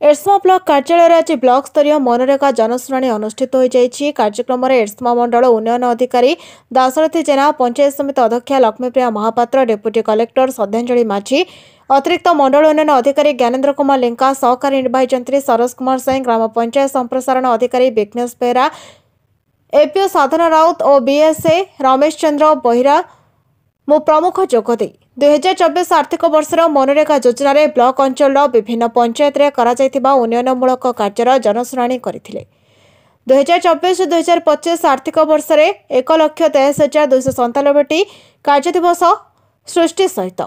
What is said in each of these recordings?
एरसमा block कार्यालय आज block स्तरीय मनरेगा जनशुणाणी अनुष्ठित हो कार्यक्रम में एरसमा मंडल उन्नयन अधिकारी दाशरथी जेना, पंचायत समिति अध्यक्षा लक्ष्मीप्रिया महापात्र, डेप्यूटी कलेक्टर श्रद्धांजलि माझी, अतिरिक्त मंडल उन्नयन अधिकारी ज्ञानेन्द्र कुमार लेंका, सहकारी निर्वाही जंत्री सरोज कुमार सिंह, ग्राम पंचायत संप्रसारण अधिकारी विघ्नेश बेहरा, एपीओ साधना राउत और बीएसए रमेश चंद्र बहिरा प्रमुख जोगदे 2024 आर्थिक वर्षर मनरेगा योजन ब्लॉक अंचल विभिन्न पंचायत उन्नयनमूलक कार्यर जनशुणाणी करथिले। 2024-2025 आर्थिक वर्ष 1,23,297 कार्य दिवस सृष्टि सहित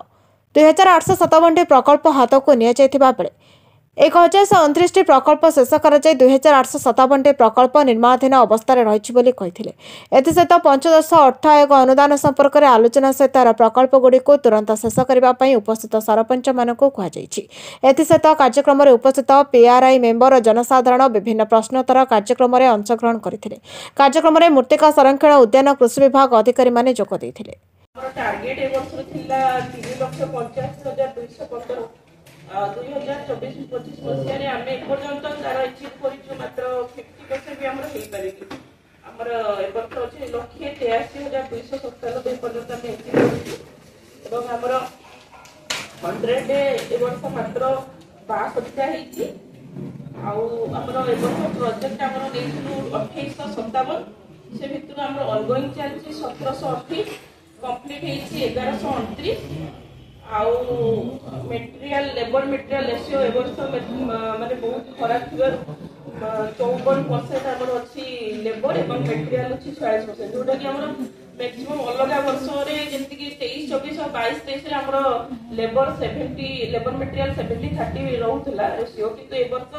2,857 प्रकल्प हाथ को निया बेले 1,129 प्रकल्प शेष कर 2,857 प्रकल्प निर्माणाधीन अवस्था रही एसत पंचदश अर्थ आयोग अनुदान संपर्क में आलोचना सहित प्रकल्पगुड़ी को तुरंत शेष करने उपस्थित सरपंच मानक कहुसत कार्यक्रम में उपस्थित पीआरआई मेंबर जनसाधारण विभिन्न प्रश्नोत्तर कार्यक्रम में अंशग्रहण करते। कार्यक्रम में मृत्तिका संरक्षण उद्यान कृषि विभाग अधिकारी माने जोग देथिले। 2024-25 मसीह आम एपर्यंत तार अचिव कर मात्र 50% भी आमर हो पारे आमर एवर्ष अच्छे 1,83,297 पर्यंत आम अचिव कर 100 एवर्ष मात्र 62टा आमर एवर्ष प्रोजेक्ट आमर 2857 से भितर आमर ऑनगोइंग चलती 1728 कंप्लीट होती 1129 मेटेरियल लेबर मेटेरियल रेशियो एवर्ष माने बहुत खराब थी 54% आमर अच्छी लेबर एवं मेटेरियल अच्छी 46% जोटा कि आमर मैक्सिमम अलग वर्ष जमी कि 23-24 और 22-23 आमर लेबर मेटेरियल 70-30 रोला रेशियो किंतु ए वर्ष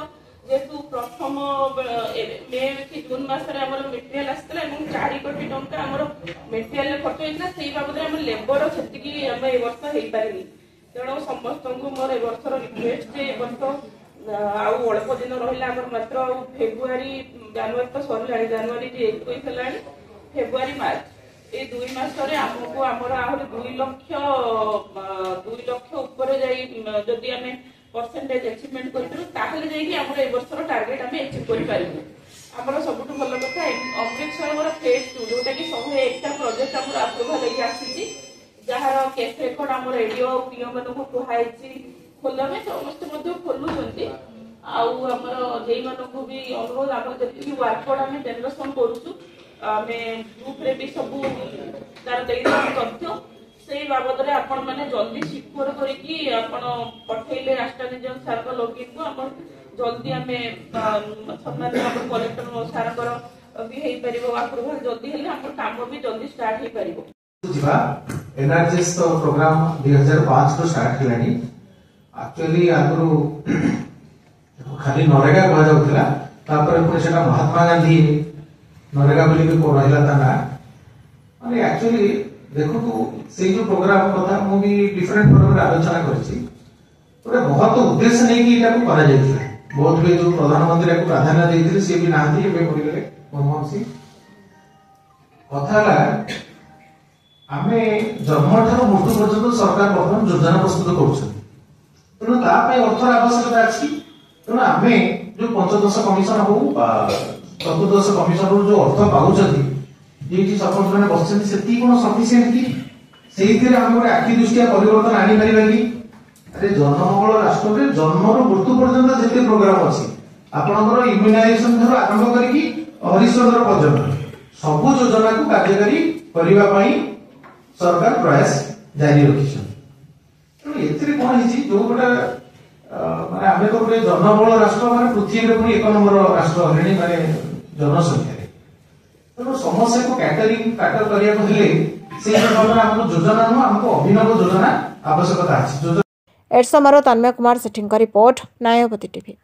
जेतु प्रथम मे कि जून मासरे आमर मेटेरियल आसला एवं 4 कोटी टंका आमर मेटेरियल खर्च होता से बाबद आम लेबर से आम ए वर्ष हो पारे तेणु समस्त को मोर ए वर्षर रिक्वेस्ट ए वर्ष आउ अल्प दिन रहा मात्र फेब्रुआरी जनवरी तो सरला जनवरी 21 है फेब्रुआरी मार्च ये 2 मासरे आमको आमर आहरी 2 लक्ष ऊपर जदि आम परसेंटेज अचिवमेंट कर वर्षर टार्गेट आम अचिव कर सब भल कथा अमृतसर फेज 2 जोटा कि 101टा प्रोजेक्ट आम अप्रूवाल आसी जार कैश रेकर्ड आम एडीओ पीओ मान कहुई खोल में समस्त खोलुंट आमर जे मानक भी अनुरोध आम जी वर्कआउट आम जेनेरेशन करुँ ग्रुप रे भी सब तार तथ्य से बाबद आपण मैंने जल्दी सिक्योर करके पठेले राष्ट्रनियोजन सार लॉगिन को आप जल्दी आम सम्मान कलेक्टर सार भी हो पार अप्रूवाल जल्दी हेल्ले आम काम भी जल्दी स्टार्ट हो पार। एनआरजीएस तो प्रोग्राम 2005 को स्टार्ट हेलानी एक्चुअली आगु खाली नरेगा कह जाउथिला तापर पुणी सेटा महात्मा गांधी नरेगा बोली भी रहिला ता ना माने एक्चुअली देखो से जो प्रोग्राम कथा मु भी डिफरेंट प्रोग्राम आलोचना करछि तोरे बहुत उद्देश्य नहीं कि एटा को करा जायथिला बहुत भी जो प्रधानमंत्री को प्राधान्य देथिले से भी नांती एबे पड़ी गले मनमोहन सिंह कथा आमे जन्म ठार मृत्यु पर्यंत सरकार बर्तमान योजना प्रस्तुत कर तेणु अर्थर आवश्यकता अच्छी तेणु आम जो पंचदश कमिशन हो चतुर्दश कमिशन जो अर्थ पाँच जी सरपंच मैंने बस से कौन सफिसीयंट कि से आम गोटे आखि दृष्टिया परिवर्तन आनी पार कि अरे जनमंगल राष्ट्र में जन्म मृत्यु पर्यंत जिते प्रोग्राम अच्छी आपंकर इम्यूनाइजेशन ठार आरंभ कर हरिश्चंद्र पर्यटन सबू योजना को कार्यकारी करने सरकार प्रयास जारी रखी कौन जो गोटे माने आम तो गोटे जनबल राष्ट्र माने पृथ्वी में पुणी 1 नंबर राष्ट्र हे माने जनसंख्या तेणु समस्या को कैटर करने योजना नुह आमको अभिनव योजना आवश्यकता अच्छी। एरसमार तन्मय कुमार सेठी रिपोर्ट, न्यायवती टीवी।